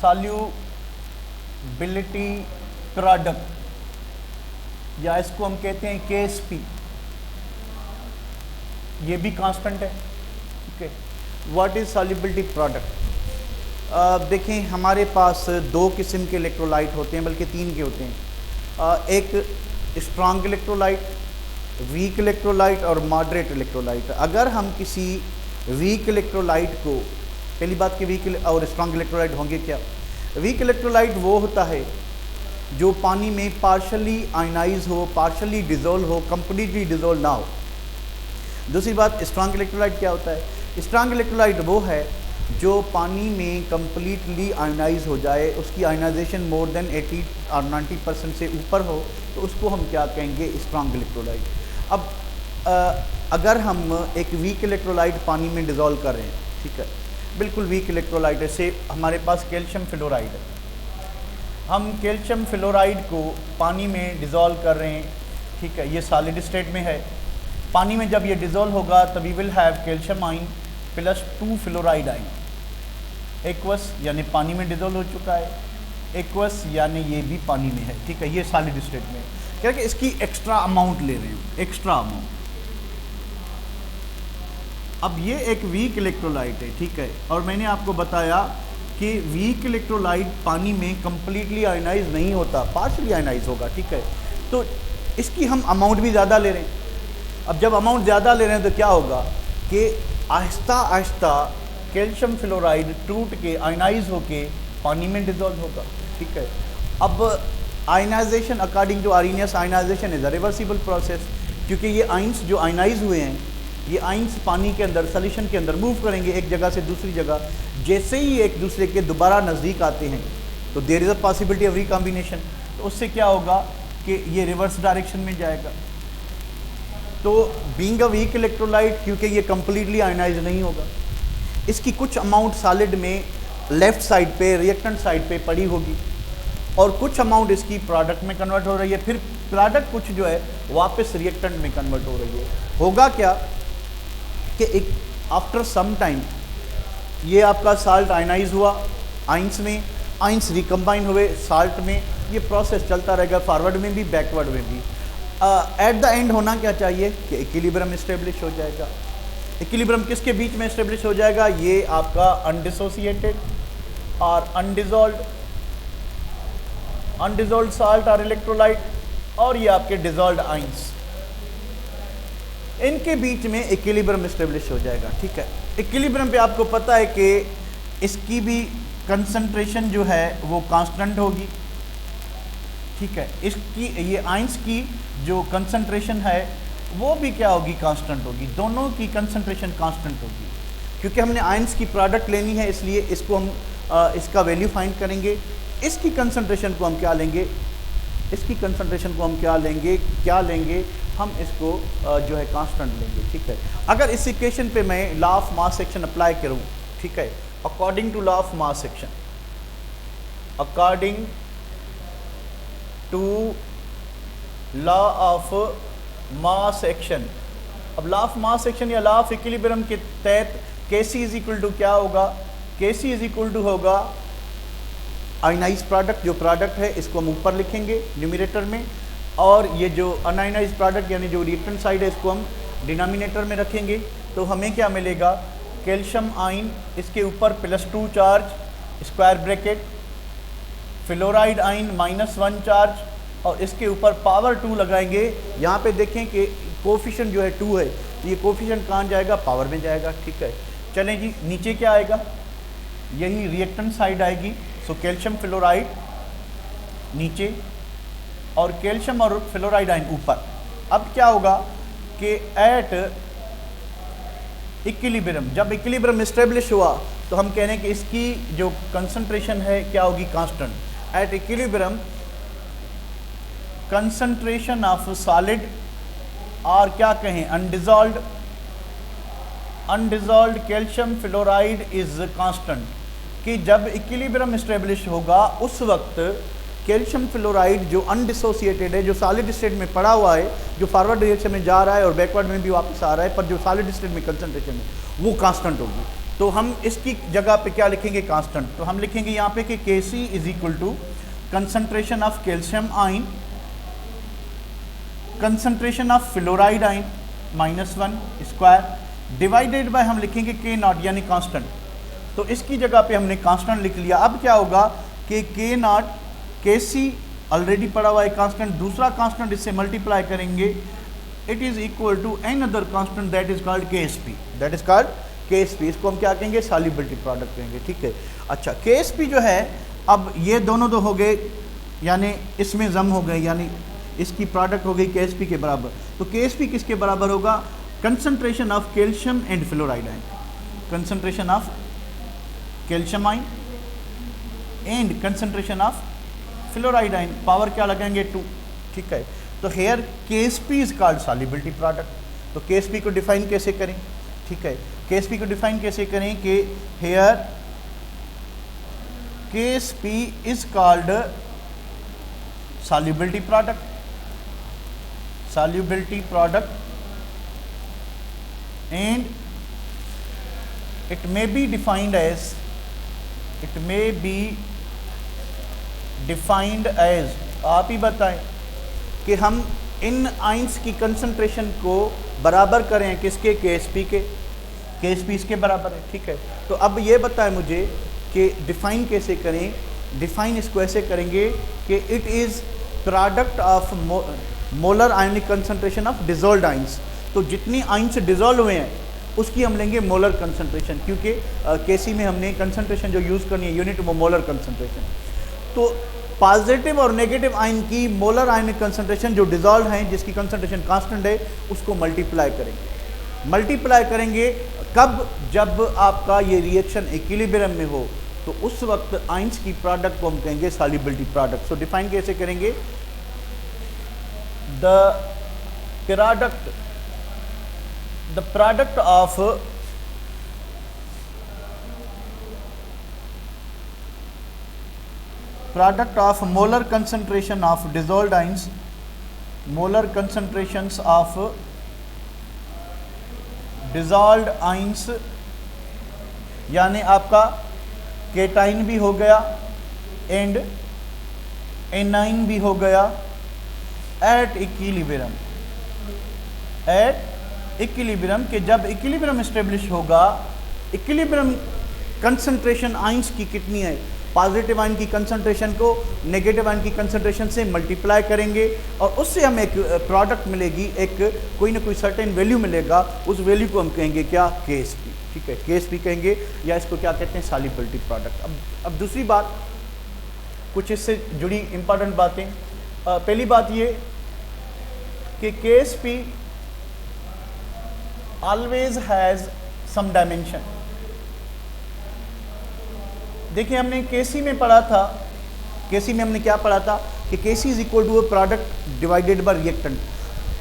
Solubility product, या इसको हम कहते हैं KSP, ये भी कांस्टेंट है। Okay, what is solubility product? देखें, हमारे पास दो किस्म के इलेक्ट्रोलाइट होते हैं, बल्कि तीन के होते हैं। एक स्ट्रॉन्ग इलेक्ट्रोलाइट, वीक इलेक्ट्रोलाइट और मॉडरेट इलेक्ट्रोलाइट। अगर हम किसी वीक इलेक्ट्रोलाइट को, पहली बात कि वीक और स्ट्रॉन्ग इलेक्ट्रोलाइट होंगे क्या? वीक इलेक्ट्रोलाइट वो होता है जो पानी में पार्शली आयनाइज हो, पार्शली डिजोल्व हो, कंप्लीटली डिजोल्व ना हो। दूसरी बात, स्ट्रॉन्ग इलेक्ट्रोलाइट क्या होता है? स्ट्रॉन्ग इलेक्ट्रोलाइट वो है जो पानी में कंप्लीटली आयनाइज हो जाए, उसकी आयनाइजेशन मोर देन 80 और 90% से ऊपर हो, तो उसको हम क्या कहेंगे? Strong electrolyte. अब अगर हम एक वीक इलेक्ट्रोलाइट पानी में डिज़ोल्व कर रहे हैं, ठीक है, बिल्कुल वीक इलेक्ट्रोलाइट है, से हमारे पास कैल्शियम फ्लोराइड है, हम कैल्शियम फ्लोराइड को पानी में डिज़ोल्व कर रहे हैं, ठीक है, ये सॉलिड स्टेट में है। पानी में जब ये डिज़ोल्व होगा तब we will have calcium ion plus 2 fluoride ion, aqueous यानी पानी में डिज़ोल्व हो चुका है, एक्वस यानी ये भी पानी में है, ठीक है, ये सॉलिड स्टेट में है। क्या कि इसकी एक्स्ट्रा अमाउंट ले रही हूँ, एक्स्ट्रा अमाउंट। अब ये एक वीक इलेक्ट्रोलाइट है, ठीक है, और मैंने आपको बताया कि वीक इलेक्ट्रोलाइट पानी में कंप्लीटली आयनाइज नहीं होता, पार्शली आयनाइज होगा, ठीक है, तो इसकी हम अमाउंट भी ज़्यादा ले रहे हैं। अब जब अमाउंट ज़्यादा ले रहे हैं तो क्या होगा कि आहिस्ता आहिस्ता कैल्शियम फ्लोराइड टूट के आयनाइज होके पानी में डिज़ोल्व होगा, ठीक है। अब ionization according to Arrhenius, ionization is a reversible process, क्योंकि ये आइंस जो आयनाइज हुए हैं, ये आइंस पानी के अंदर, सॉल्यूशन के अंदर मूव करेंगे एक जगह से दूसरी जगह। जैसे ही एक दूसरे के दोबारा नज़दीक आते हैं तो there is a possibility of recombination, तो उससे क्या होगा कि ये रिवर्स डायरेक्शन में जाएगा। तो बीइंग अ वीक इलेक्ट्रोलाइट, क्योंकि ये कंप्लीटली आयनाइज नहीं होगा, इसकी कुछ अमाउंट सॉलिड में लेफ़्ट साइड पे, रिएक्टेंट साइड पे पड़ी होगी, और कुछ अमाउंट इसकी प्रोडक्ट में कन्वर्ट हो रही है, फिर प्रोडक्ट कुछ जो है वापस रिएक्टेंट में कन्वर्ट हो रही है। होगा क्या कि एक आफ्टर सम टाइम ये आपका साल्ट आयनाइज हुआ आइंस में, आइंस रिकम्बाइन हुए साल्ट में, ये प्रोसेस चलता रहेगा फॉरवर्ड में भी बैकवर्ड में भी। एट द एंड होना क्या चाहिए कि इक्विलिब्रियम इस्टेब्लिश हो जाएगा। इक्विलिब्रियम किसके बीच में इस्टेब्लिश हो जाएगा? ये आपका अनडिसोसिएटेड और अनडिजोल्व्ड साल्ट और इलेक्ट्रोलाइट, और ये आपके डिजोल्व्ड आइंस, इनके बीच में इक्विलिब्रियम इस्टेब्लिश हो जाएगा, ठीक है। इक्विलिब्रियम पे आपको पता है कि इसकी भी कंसंट्रेशन जो है वो कांस्टेंट होगी, ठीक है, इसकी ये आइंस की जो कंसंट्रेशन है वो भी क्या होगी? कांस्टेंट होगी। दोनों की कंसंट्रेशन कांस्टेंट होगी, क्योंकि हमने आइंस की प्रोडक्ट लेनी है, इसलिए इसको हम इसका वैल्यू फाइंड करेंगे। इसकी कंसंट्रेशन को हम क्या लेंगे? इसकी कंसंट्रेशन को हम क्या लेंगे? हम इसको जो है कांस्टेंट लेंगे, ठीक है। अगर इस इक्वेशन पे मैं law of mass action apply करूँ, ठीक है, according to law of mass action, according to law of mass action, अब लॉ ऑफ मास एक्शन या लॉ ऑफ इक्विलिब्रियम के तहत Kc इज इक्वल टू क्या होगा? Kc इज इक्वल टू होगा आयनाइज प्रोडक्ट, जो प्रोडक्ट है इसको हम ऊपर लिखेंगे न्यूमरेटर में, और ये जो अनआयनाइज प्रोडक्ट यानी जो रिएक्टेंट साइड है इसको हम डिनोमिनेटर में रखेंगे। तो हमें क्या मिलेगा? कैल्शियम आइन, इसके ऊपर +2 चार्ज, स्क्वायर ब्रैकेट, फ्लोराइड आइन -1 चार्ज, और इसके ऊपर पावर 2 लगाएंगे। यहाँ पे देखें कि कोफिशिएंट जो है 2 है, तो ये कोफिशिएंट कहाँ जाएगा? पावर में जाएगा, ठीक है। चलें जी, नीचे क्या आएगा? यही रिएक्टेंट साइड आएगी। सो कैल्शियम फ्लोराइड नीचे और कैल्शियम और फ्लोराइड आइन ऊपर। अब क्या होगा कि एट इक्विलिब्रियम, जब इक्विलिब्रियम इस्टेब्लिश हुआ तो हम कह रहे हैं कि इसकी जो कंसंट्रेशन है क्या होगी? Constant. At equilibrium concentration of solid, और क्या कहें? अनडिजॉल्व्ड कैल्शियम फ्लोराइड इज कांस्टेंट, कि जब इक्विलिब्रियम इस्टेब्लिश होगा उस वक्त कैल्शियम फ्लोराइड जो अनडिसोसिएटेड है, जो सॉलिड स्टेट में पड़ा हुआ है, जो फॉरवर्ड डायरेक्शन में जा रहा है और बैकवर्ड में भी वापस आ रहा है, पर जो सॉलिड स्टेट में कंसंट्रेशन है वो कांस्टेंट होगी। तो हम इसकी जगह पे क्या लिखेंगे, कांस्टेंट। तो हम लिखेंगे यहाँ पे कि Kc is equal to concentration of calcium ion, concentration of fluoride ion -1 square divided by हम लिखेंगे K नॉट यानी कांस्टेंट। तो इसकी जगह पे हमने कांस्टेंट लिख लिया। अब क्या होगा कि K नॉट Kc ऑलरेडी पड़ा हुआ है कांस्टेंट, दूसरा कांस्टेंट इससे मल्टीप्लाई करेंगे, it is equal to another constant that is called Ksp, that is called Ksp। इसको हम क्या कहेंगे, सॉल्युबिलिटी प्रोडक्ट कहेंगे, ठीक है। अच्छा, Ksp जो है, अब ये दोनों दो हो गए, यानी इसमें जम हो गए, यानी इसकी प्रोडक्ट हो गई Ksp के बराबर। तो Ksp किसके बराबर होगा, concentration of calcium and fluoride ion, concentration of calcium ion and concentration of fluoride ion, power क्या लगाएंगे 2, ठीक है। तो here Ksp is called solubility product. तो Ksp को डिफाइन कैसे करें, ठीक है। Ksp को डिफाइन कैसे करें कि here Ksp is called solubility product, solubility product and it may be defined as आप ही बताएं कि हम इन आइंस की कंसंट्रेशन को बराबर करें किसके, Ksp के। Ksp इसके बराबर है, ठीक है। तो अब ये बताएं मुझे कि डिफाइन कैसे करें। डिफाइन इसको ऐसे करेंगे कि it is product of molar ionic concentration of dissolved ions. तो जितनी आइंस डिजोल्व हुए हैं उसकी हम लेंगे मोलर कंसंट्रेशन, क्योंकि Kc में हमने कंसंट्रेशन जो यूज़ करनी है यूनिट वो मोलर कंसंट्रेशन। तो पॉजिटिव और नेगेटिव आयन की मोलर आयनिक कंसंट्रेशन जो डिजोल्व हैं, जिसकी कंसंट्रेशन कांस्टेंट है, उसको मल्टीप्लाई करेंगे। मल्टीप्लाई करेंगे कब, जब आपका ये रिएक्शन इक्विलिब्रियम में हो, तो उस वक्त आइंस की प्रोडक्ट को हम कहेंगे सॉल्युबिलिटी प्रोडक्ट। सो डिफाइन कैसे करेंगे, the product of molar concentration of dissolved ions, molar concentrations of dissolved ions, यानी आपका केटाइन भी हो गया एंड एनाइन भी हो गया एट इक्विलिब्रियम के जब इक्विलिब्रियम एस्टेब्लिश होगा, इक्विलिब्रियम कंसंट्रेशन आइंस की कितनी है, पॉजिटिव आयन की कंसंट्रेशन को नेगेटिव आयन की कंसंट्रेशन से मल्टीप्लाई करेंगे और उससे हमें एक प्रोडक्ट मिलेगी, एक कोई ना कोई सर्टेन वैल्यू मिलेगा। उस वैल्यू को हम कहेंगे क्या, Ksp, ठीक है। Ksp कहेंगे या इसको क्या कहते हैं, सॉल्युबिलिटी प्रोडक्ट। अब दूसरी बात, कुछ इससे जुड़ी इंपॉर्टेंट बातें। पहली बात ये कि Ksp always has some dimension. देखिए हमने Kc में पढ़ा था, Kc में हमने क्या पढ़ा था कि Kc is equal to a product divided by reactant.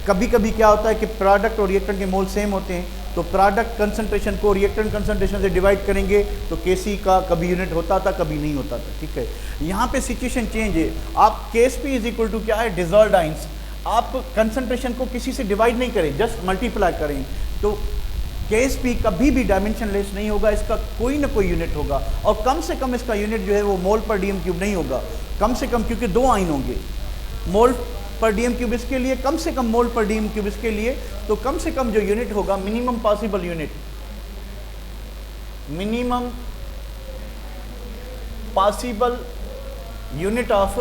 कभी कभी क्या होता है कि प्रोडक्ट और रिएक्टेंट के मोल सेम होते हैं, तो प्रोडक्ट कंसंट्रेशन को रिएक्टेंट कंसंट्रेशन से डिवाइड करेंगे तो Kc का कभी यूनिट होता था, कभी नहीं होता था, ठीक है। यहाँ पे सिचुएशन चेंज है। आप Ksp इज इक्वल टू क्या है, डिजॉल्व्ड आइंस। आप कंसंट्रेशन को किसी से डिवाइड नहीं करें, जस्ट मल्टीप्लाई करें, तो Ksp कभी भी डायमेंशन लेस नहीं होगा, इसका कोई ना कोई यूनिट होगा। और कम से कम इसका यूनिट जो है वो मोल पर डीएम क्यूब नहीं होगा, कम से कम, क्योंकि 2 आयन होंगे, मोल पर डीएम क्यूब इसके लिए, कम से कम मोल पर डीएम क्यूब इसके लिए। तो कम से कम जो यूनिट होगा, minimum possible unit, minimum possible unit of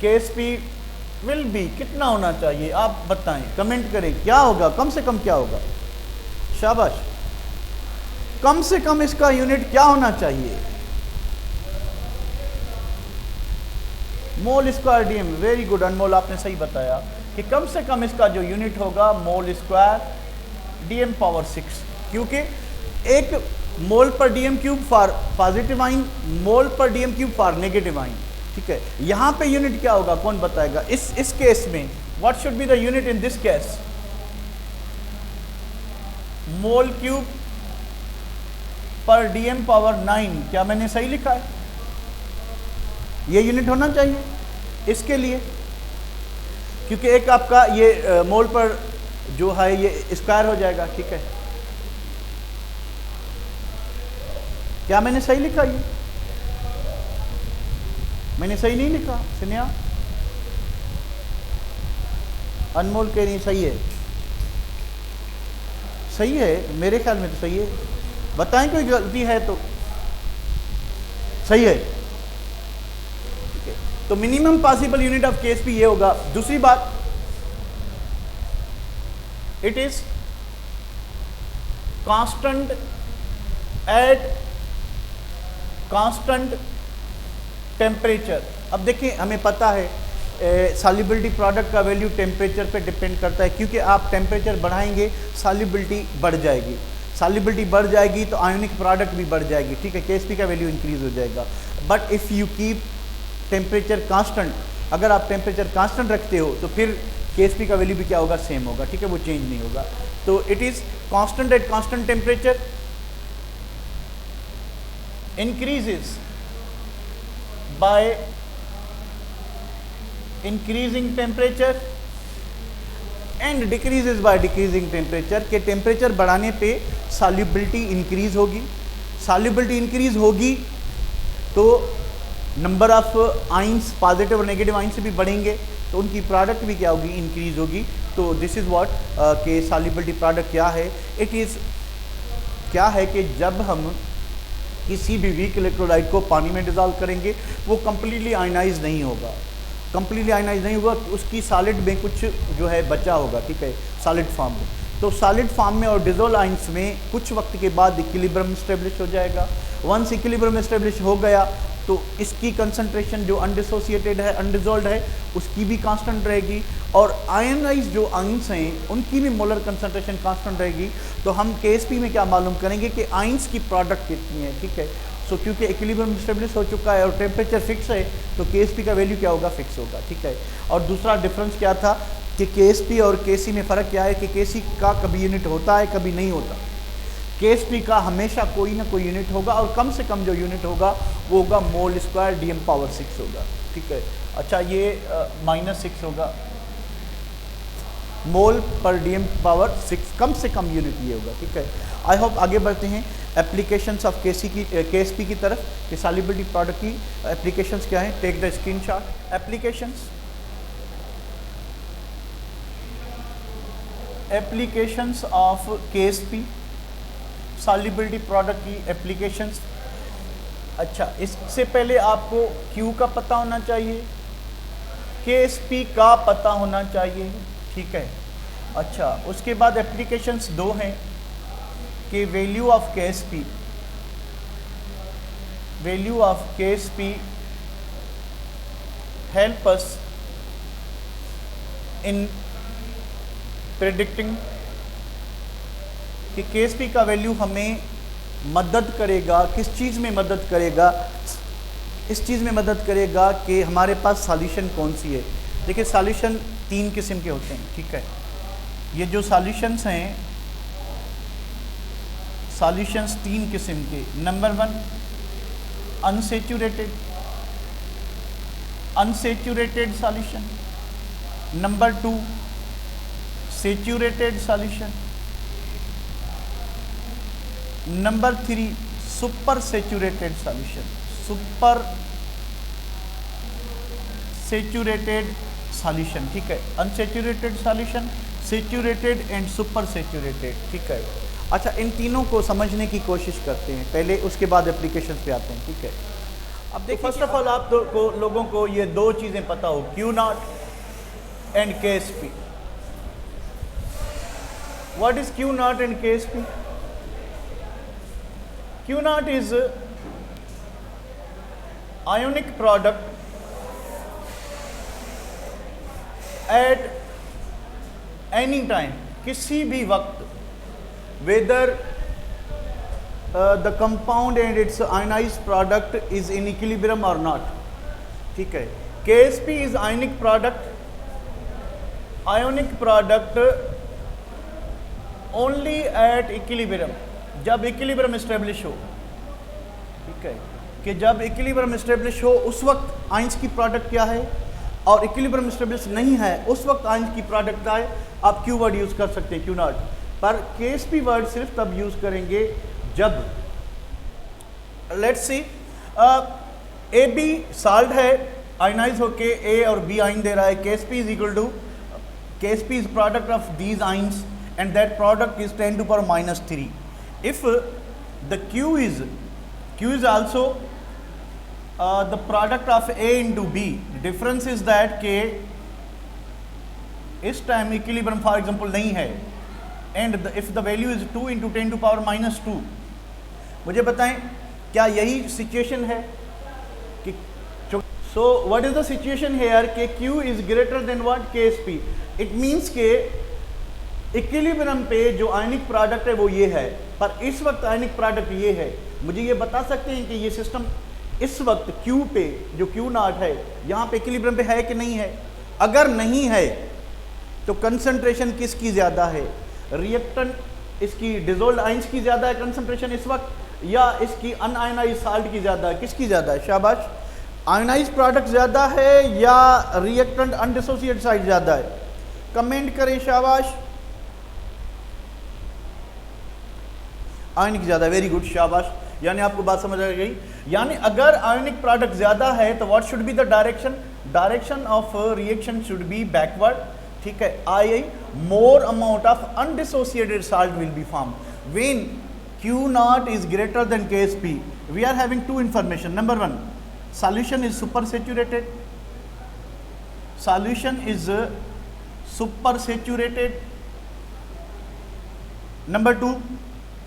Ksp will be, कितना होना चाहिए आप बताएं, कमेंट करें, क्या होगा, कम से कम क्या होगा, शाबाश, कम से कम इसका यूनिट क्या होना चाहिए, mole square dm. Very good Anmol, आपने सही बताया कि कम से कम इसका जो यूनिट होगा मोल स्क्वायर डीएम पावर 6, क्योंकि एक मोल पर DM cube for positive ion, मोल पर DM cube for negative ion, ठीक है। यहाँ पे यूनिट क्या होगा, कौन बताएगा। इस केस में what should be the unit in this case, mole cube पर डीएम पावर 9। क्या मैंने सही लिखा है, ये यूनिट होना चाहिए इसके लिए, क्योंकि एक आपका ये मोल पर जो है ये स्क्वायर हो जाएगा, ठीक है। क्या मैंने सही लिखा? ये मैंने सही नहीं लिखा? स्नेहा, अनमोल कह रही सही है। सही है, मेरे ख्याल में तो सही है। बताएं कोई गलती है तो। सही है, ठीक है। तो minimum possible unit of Ksp ये होगा। दूसरी बात, it is constant at constant temperature. अब देखिए, हमें पता है सॉल्युबिलिटी प्रोडक्ट का वैल्यू टेम्परेचर पे डिपेंड करता है, क्योंकि आप टेम्परेचर बढ़ाएंगे सॉल्युबिलिटी बढ़ जाएगी, सॉल्युबिलिटी बढ़ जाएगी तो आयोनिक प्रोडक्ट भी बढ़ जाएगी, ठीक है, केएसपी का वैल्यू इंक्रीज हो जाएगा। But if you keep temperature constant, अगर आप टेम्परेचर कांस्टेंट रखते हो तो फिर केएसपी का वैल्यू भी क्या होगा? सेम होगा, ठीक है, वो चेंज नहीं होगा। तो it is constant at constant temperature, increases by increasing temperature and decreases by decreasing temperature। के टेम्परेचर बढ़ाने पे solubility इंक्रीज होगी, solubility इंक्रीज होगी तो नंबर ऑफ आइंस, पॉजिटिव और नेगेटिव आइंस भी बढ़ेंगे, तो उनकी प्रोडक्ट भी क्या होगी? इंक्रीज होगी। तो दिस इज़ व्हाट के solubility प्रोडक्ट क्या है? इट इज़ क्या है कि जब हम किसी भी वीक इलेक्ट्रोलाइट को पानी में डिजॉल्व करेंगे, वो कंप्लीटली आयनाइज नहीं होगा, कंप्लीटली आयनाइज नहीं हुआ, उसकी सॉलिड में कुछ जो है बचा होगा, ठीक है, सॉलिड फॉर्म में। तो सॉलिड फॉर्म में और डिजोल्व आइंस में कुछ वक्त के बाद इक्विलिब्रियम इस्टेब्लिश हो जाएगा। वंस इक्विलिब्रियम इस्टेब्लिश हो गया तो इसकी कंसंट्रेशन जो अनडिसोसिएटेड है, अनडिजोल्व है, उसकी भी कांस्टेंट रहेगी, और आयनाइज जो आइंस हैं उनकी भी मोलर कंसंट्रेशन कांस्टेंट रहेगी। तो हम केएसपी में क्या मालूम करेंगे कि आइंस की प्रोडक्ट कितनी है, ठीक है। सो क्योंकि इक्विलिब्रियम इस्टेब्लिश हो चुका है और टेम्परेचर फिक्स है, तो केएसपी का वैल्यू क्या होगा? फिक्स होगा, ठीक है। और दूसरा डिफरेंस क्या था कि केएसपी और केसी में फ़र्क क्या है कि केसी का कभी यूनिट होता है, कभी नहीं होता। केएसपी का हमेशा कोई ना कोई यूनिट होगा, और कम से कम जो यूनिट होगा वो होगा मोल स्क्वायर डीएम पावर 6 होगा, ठीक है। अच्छा, ये -6 होगा, मोल पर डीएम पावर 6, कम से कम यूनिट ये होगा, ठीक है। आई होप आगे बढ़ते हैं एप्लीकेशंस ऑफ केएसपी की तरफ, कि सॉल्युबिलिटी प्रोडक्ट की एप्लीकेशंस क्या हैं। Take the screenshot. Applications of KSP, solubility product की एप्लीकेशंस। अच्छा, इससे पहले आपको क्यू का पता होना चाहिए, केएसपी का पता होना चाहिए, ठीक है। अच्छा, उसके बाद एप्लीकेशंस दो हैं कि value of Ksp, value of Ksp help us in predicting, कि केएसपी का वैल्यू हमें मदद करेगा, किस चीज़ में मदद करेगा? इस चीज़ में मदद करेगा कि हमारे पास सॉल्यूशन कौन सी है। देखिए, सॉल्यूशन 3 किस्म के होते हैं, ठीक है। ये जो सॉल्यूशंस हैं, सॉल्यूशंस 3 किस्म के। Number 1 unsaturated solution, number 2 saturated solution, number 3 super saturated solution, super saturated solution, ठीक है। Unsaturated solution, saturated and super saturated, ठीक है। अच्छा, इन तीनों को समझने की कोशिश करते हैं पहले, उसके बाद एप्लीकेशन पे आते हैं, ठीक है। अब देखिए, फर्स्ट ऑफ ऑल आप लोगों को ये 2 चीज़ें पता हो, Q not and Ksp. What is Q not and Ksp? Q naught is ionic product at any time, किसी भी वक्त, whether the compound and its ionized product is in equilibrium or not, ठीक है। KSP is ionic product only at equilibrium, जब equilibrium establish हो, ठीक है, कि जब इक्विलिब्रियम इस्टेब्लिश हो उस वक्त आइंस की प्रोडक्ट क्या है, और इक्विलिब्रियम इस्टेब्लिश नहीं है उस वक्त आइंस की प्रोडक्ट क्या है। आप क्यू वर्ड यूज़ कर सकते हैं, क्यू नॉट, पर केएसपी वर्ड सिर्फ तब यूज़ करेंगे जब let's see, A B salt है, आयनाइज होके ए और बी आइन दे रहा है, KSP is equal to, KSP is product of these ions and that product is 10 to power minus 3. If the Q is also the product of A into B, the difference is that K इस time equilibrium for example नहीं है, and if the value is 2 into 10 to power minus 2, मुझे बताएं क्या यही situation है कि, so what is the situation here कि Q is greater than what KSP. It means के इक्विलिब्रियम पे जो आयनिक प्रोडक्ट है वो ये है, पर इस वक्त आयनिक प्रोडक्ट ये है. मुझे ये बता सकते हैं कि ये सिस्टम इस वक्त Q पे जो Q नॉट है यहाँ पे इक्विलिब्रियम पे है कि नहीं है? अगर नहीं है तो कंसंट्रेशन किसकी ज़्यादा है? रिएक्टेंट इसकी डिजोल्ड आइंस की ज़्यादा है कंसंट्रेशन इस वक्त, या इसकी अनआयनाइज साल्ट की ज़्यादा है? किसकी ज़्यादा है? शाबाश, आयनाइज प्रोडक्ट ज़्यादा है या रिएक्टेंट अनडिसोसिएटेड साइड ज़्यादा है? कमेंट करें, शाबाश. आयनिक ज़्यादा, वेरी गुड, शाबाश. यानी आपको बात समझ आ गई. यानी अगर आयनिक प्रोडक्ट ज़्यादा है तो what should be the direction? Direction of reaction should be backward. ठीक है, I more amount of undissociated salt will be form when Q naught is greater than KSP. We are having two information. Number one, solution is supersaturated. Solution is supersaturated. Number two,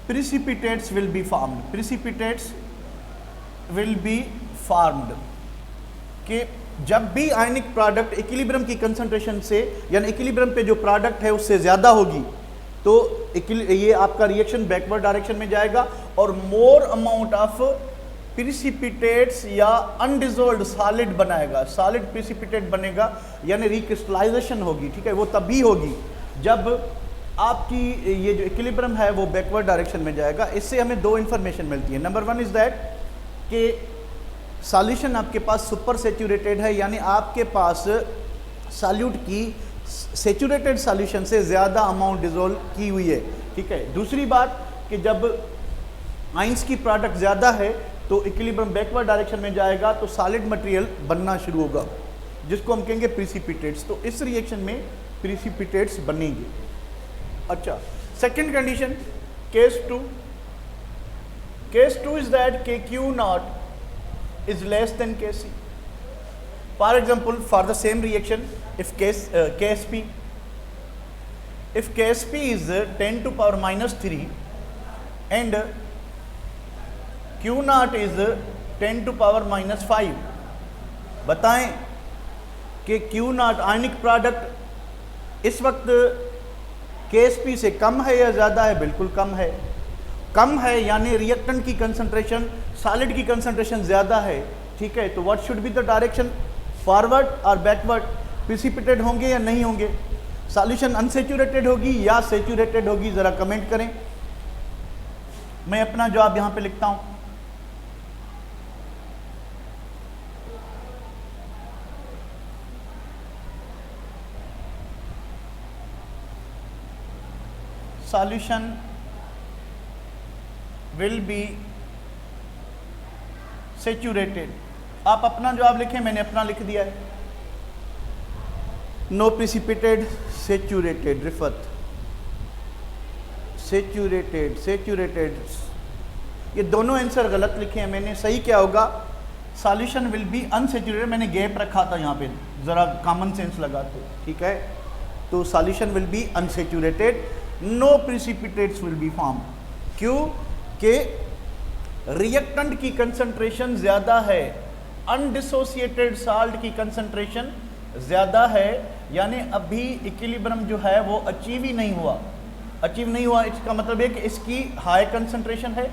precipitates will be formed. Precipitates will be formed. कि जब भी ionic product equilibrium की concentration से, यानी equilibrium पे जो product है उससे ज़्यादा होगी, तो ये आपका रिएक्शन बैकवर्ड डायरेक्शन में जाएगा और मोर अमाउंट ऑफ प्रिसिपिटेट्स या अनडिजोल्व्ड सॉलिड बनाएगा. सॉलिड प्रिसिपिटेट बनेगा, यानी रिक्रिस्टलाइजेशन होगी. ठीक है, वो तभी होगी जब आपकी ये जो इक्विलिब्रियम है वो बैकवर्ड डायरेक्शन में जाएगा. इससे हमें दो इन्फॉर्मेशन मिलती है. नंबर वन इज दैट कि सॉल्यूशन आपके पास सुपर सेचुरेटेड है, यानी आपके पास सॉल्यूट की सेचुरेटेड सॉल्यूशन से ज़्यादा अमाउंट डिजोल्व की हुई है. ठीक है. दूसरी बात कि जब आइंस की प्रोडक्ट ज़्यादा है तो इक्विलिब्रियम बैकवर्ड डायरेक्शन में जाएगा, तो सॉलिड मटेरियल बनना शुरू होगा जिसको हम कहेंगे प्रिसिपिटेट्स. तो इस रिएक्शन में प्रिसिपिटेट्स बनेंगे. अच्छा, second condition, case two. Case two is that के Q naught is less than KC. For example, for the same reaction, if KSP is 10 to power minus 3 and Q naught is 10 to power minus 5, बताएं कि Q naught ionic product इस वक्त KSP से कम है या ज़्यादा है? बिल्कुल कम है. कम है यानी रिएक्टेंट की कंसंट्रेशन, सॉलिड की कंसंट्रेशन ज़्यादा है. ठीक है, तो what should be the direction? Forward और बैकवर्ड? प्रिसिपिटेट होंगे या नहीं होंगे? सॉल्यूशन अनसेचुरेटेड होगी या सेचुरेटेड होगी? ज़रा कमेंट करें. मैं अपना जवाब यहाँ पे लिखता हूँ. Solution will be saturated. आप अपना जवाब लिखें, मैंने अपना लिख दिया है. No precipitated, saturated. रिफत, सेचुरेटेड, सेचुरेटेड, ये दोनों आंसर गलत लिखे हैं मैंने. सही क्या होगा? Solution will be unsaturated. मैंने गैप रखा था यहाँ पे, ज़रा कॉमन सेंस लगाते. ठीक है, तो solution will be unsaturated. No precipitates will be form. क्यों? के रिएक्टेंट की कंसंट्रेशन ज़्यादा है, अनडिसोसिएटेड साल्ट की कंसंट्रेशन ज़्यादा है, यानी अभी इक्विलिब्रियम जो है वो अचीव ही नहीं हुआ. अचीव नहीं हुआ इसका मतलब है कि इसकी हाई कंसंट्रेशन है,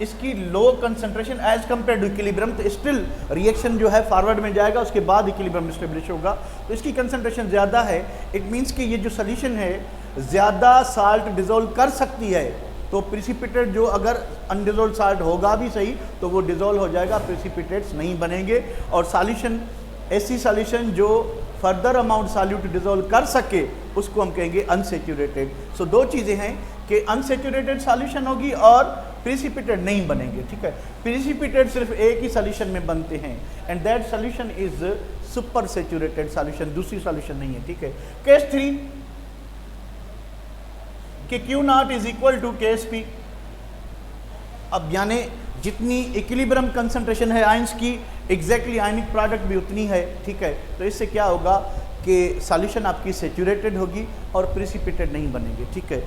इसकी low concentration as compare to equilibrium. तो स्टिल रिएक्शन जो है फॉरवर्ड में जाएगा, उसके बाद इक्विलिब्रियम एस्टेब्लिश होगा. तो इसकी कंसंट्रेशन ज़्यादा है. इट मीन्स कि ये जो सोल्यूशन है ज़्यादा साल्ट डिजोल्व कर सकती है. तो प्रिसिपिटेट जो अगर अनडिजोल्व साल्ट होगा भी सही तो वो डिजोल्व हो जाएगा, प्रिसिपिटेट्स नहीं बनेंगे. और सॉल्यूशन, ऐसी सॉल्यूशन जो फर्दर अमाउंट सॉल्यूट डिजोल्व कर सके उसको हम कहेंगे अनसेचुरेटेड. सो दो चीज़ें हैं कि अनसेचुरेटेड सॉल्यूशन होगी और प्रिसिपिटेट नहीं बनेंगे, ठीक है। प्रिसिपिटेट सिर्फ एक ही सॉल्यूशन में बनते हैं and that solution is super saturated solution, दूसरी सॉल्यूशन नहीं है, ठीक है। केस 3 कि Q naught is equal to KSP। अब यानी जितनी इक्विलिब्रियम कंसंट्रेशन है आयंस की, एग्जैक्टली आयनिक प्रोडक्ट भी उतनी है, ठीक है। तो इससे क्या होगा कि सॉल्यूशन आपकी सैचुरेटेड होगी और प्रिसिपिटेट नहीं बनेंगे, ठीक है।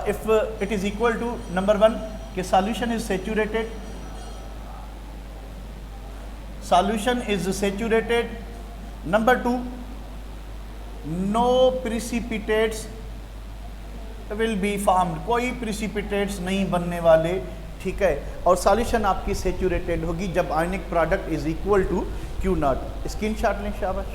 If it is equal to number 1 कि solution is saturated, solution is saturated. Number 2 no precipitates will be formed, कोई प्रिसिपिटेट्स नहीं बनने वाले, ठीक है। और सॉल्यूशन आपकी सैचुरेटेड होगी जब ionic product is equal to Q naught. Screenshot लें, शाबाश।